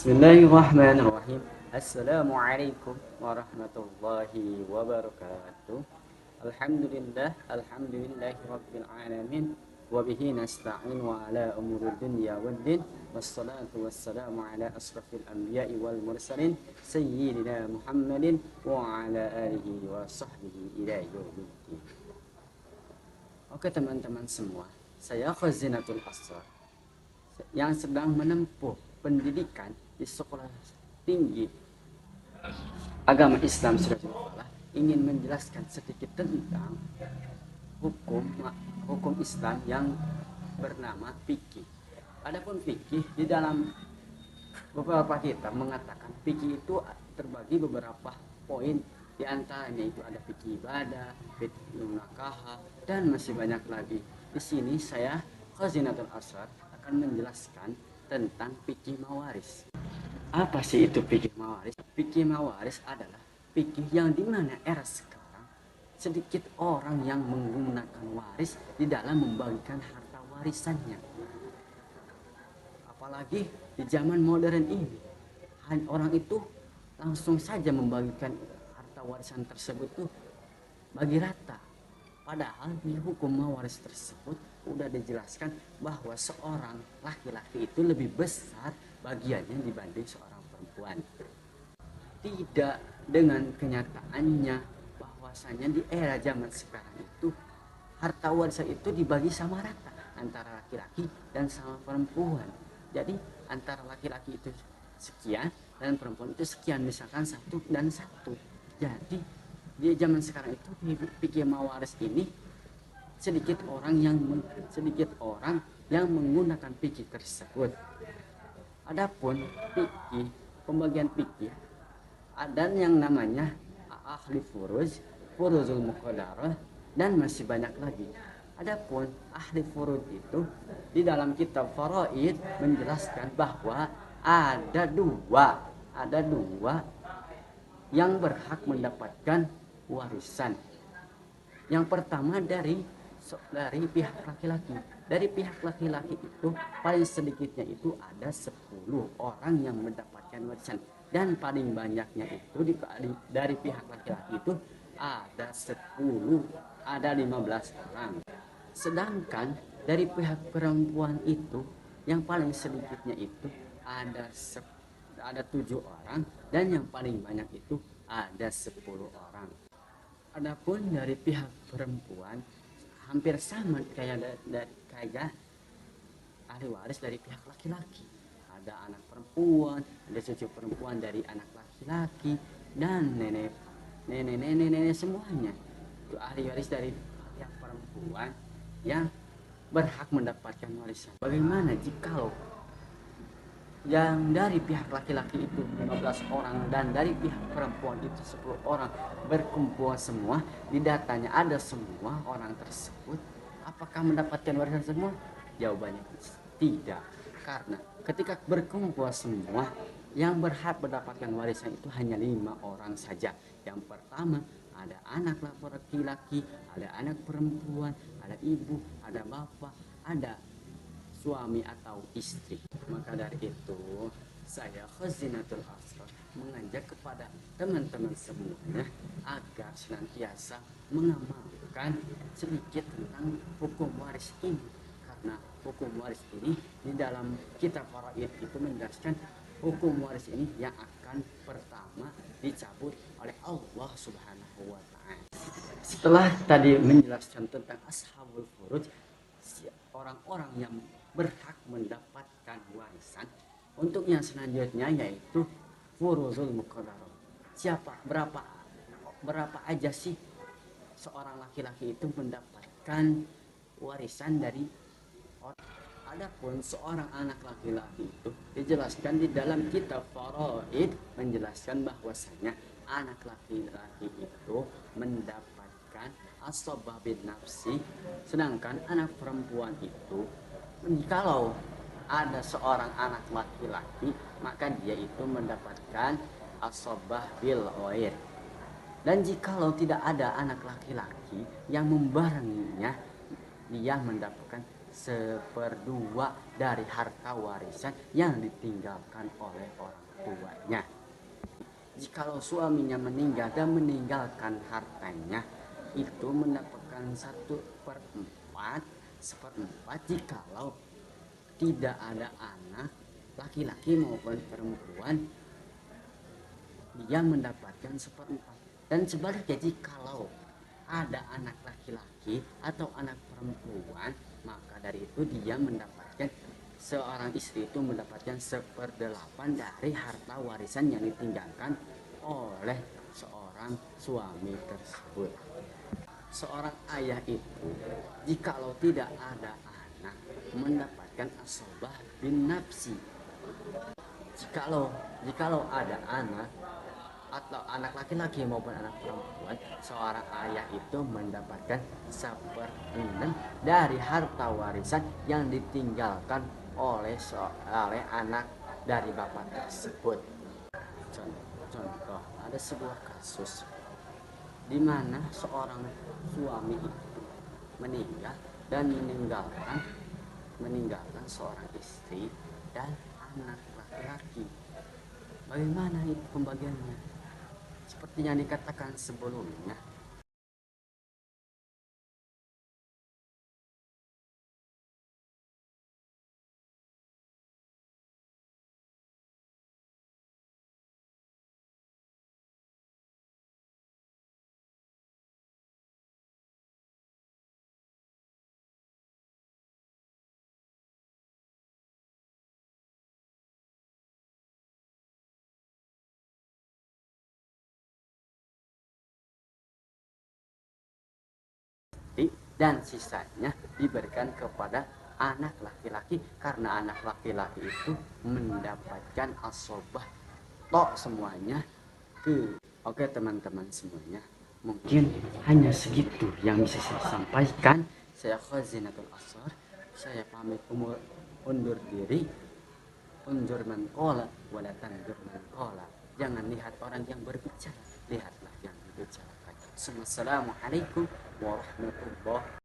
Bismillahirrahmanirrahim. Assalamualaikum warahmatullahi wabarakatuh. Alhamdulillahi rabbil alamin. Wa bihi nasta'in wa ala umuri dunya waddin. Wassalatu wassalamu ala asrafil anbiya'i wal mursalin sayyidina Muhammadin wa ala alihi wa sahbihi ila yaumiddin. Oke teman-teman semua, saya Khazinatul Asrar yang sedang menempuh pendidikan di sekolah tinggi agama Islam Sirajuddaulah ingin menjelaskan sedikit tentang hukum Islam yang bernama fikih. Adapun fikih di dalam beberapa kitab mengatakan fikih itu terbagi beberapa poin, di antaranya itu ada fikih ibadah, fikih nakah dan masih banyak lagi. Di sini saya Khazinatul Asrar akan menjelaskan tentang fikih mawaris. Apa sih itu fikih mawaris? Fikih mawaris adalah fikih yang dimana era sekarang sedikit orang yang menggunakan waris di dalam membagikan harta warisannya. Apalagi di zaman modern ini, orang itu langsung saja membagikan harta warisan tersebut tuh bagi rata. Padahal di hukum mawaris tersebut udah dijelaskan bahwa seorang laki-laki itu lebih besar bagiannya dibanding seorang perempuan. Tidak dengan kenyataannya bahwasanya di era zaman sekarang itu harta warisan itu dibagi sama rata antara laki-laki dan sama perempuan. Jadi antara laki-laki itu sekian dan perempuan itu sekian, misalkan 1 dan 1. Jadi di zaman sekarang itu di fikih mawaris ini sedikit orang yang menggunakan fikih tersebut. Adapun fikih, pembagian fikih ada yang namanya ahli furuz, furuzul muqaddarah dan masih banyak lagi. Adapun ahli furuz itu di dalam kitab Faraid menjelaskan bahwa ada dua yang berhak mendapatkan warisan. Yang pertama dari pihak laki-laki. Dari pihak laki-laki itu paling sedikitnya itu ada 10 orang yang mendapatkan warisan, dan paling banyaknya itu dari pihak laki-laki itu ada 15 orang. Sedangkan dari pihak perempuan itu yang paling sedikitnya itu ada 7 orang, dan yang paling banyak itu ada 10 orang. Adapun dari pihak perempuan hampir sama kayak ahli waris dari pihak laki-laki. Ada anak perempuan, ada cucu perempuan dari anak laki-laki, dan nenek semuanya itu ahli waris dari pihak perempuan yang berhak mendapatkan warisan. Bagaimana jikalau yang dari pihak laki-laki itu 15 orang dan dari pihak perempuan itu 10 orang berkumpul semua, di datanya ada semua orang tersebut, apakah mendapatkan warisan semua? Jawabannya tidak, karena ketika berkumpul semua, yang berhak mendapatkan warisan itu hanya 5 orang saja. Yang pertama ada anak laki-laki, ada anak perempuan, ada ibu, ada bapak, ada suami atau istri. Maka dari itu saya Khazinatul Asrar mengajak kepada teman-teman semuanya agar senantiasa mengamalkan sedikit tentang hukum waris ini, karena hukum waris ini di dalam kitab Faraid itu menjelaskan hukum waris ini yang akan pertama dicabut oleh Allah Subhanahu wa taala. Setelah tadi menjelaskan tentang ashabul furuj, orang-orang yang berhak mendapatkan warisan, untuk yang selanjutnya yaitu furuzul muqaddarah. Berapa aja sih seorang laki-laki itu mendapatkan warisan dari orang? Adapun seorang anak laki-laki itu dijelaskan di dalam kitab Faraid menjelaskan bahwasanya anak laki-laki itu mendapatkan as-sabah bin nafsi, sedangkan anak perempuan itu, kalau ada seorang anak laki-laki maka dia itu mendapatkan as-sabah bil ghair. Dan jikalau tidak ada anak laki-laki yang membarenginya, dia mendapatkan 1/2 dari harta warisan yang ditinggalkan oleh orang tuanya. Jikalau suaminya meninggal dan meninggalkan hartanya, itu mendapatkan 1/4, seperempat jikalau tidak ada anak laki-laki maupun perempuan, dia mendapatkan 1/4. Dan sebaliknya, jikalau ada anak laki-laki atau anak perempuan, maka dari itu dia mendapatkan, seorang istri itu mendapatkan 1/8 dari harta warisan yang ditinggalkan oleh seorang suami tersebut. Seorang ayah itu jikalau tidak ada anak mendapatkan asobah bin nafsi. Jikalau ada anak atau anak laki-laki maupun anak perempuan, seorang ayah itu mendapatkan 1/6 dari harta warisan yang ditinggalkan oleh anak dari bapak tersebut. Contoh, ada sebuah kasus di mana seorang suami itu meninggal dan meninggalkan seorang istri dan anak laki-laki. Bagaimana itu pembagiannya? Seperti yang dikatakan sebelumnya, dan sisanya diberikan kepada anak laki-laki, karena anak laki-laki itu mendapatkan asobah tok semuanya ke. Oke teman-teman semuanya, mungkin hanya segitu yang bisa saya sampaikan. Saya Khazinatul Asrar, saya pamit undur diri. Unjur man qala wala tanjur man qala. Jangan lihat orang yang berbicara, lihatlah yang dibicarakan. Assalamualaikum warahmatullahi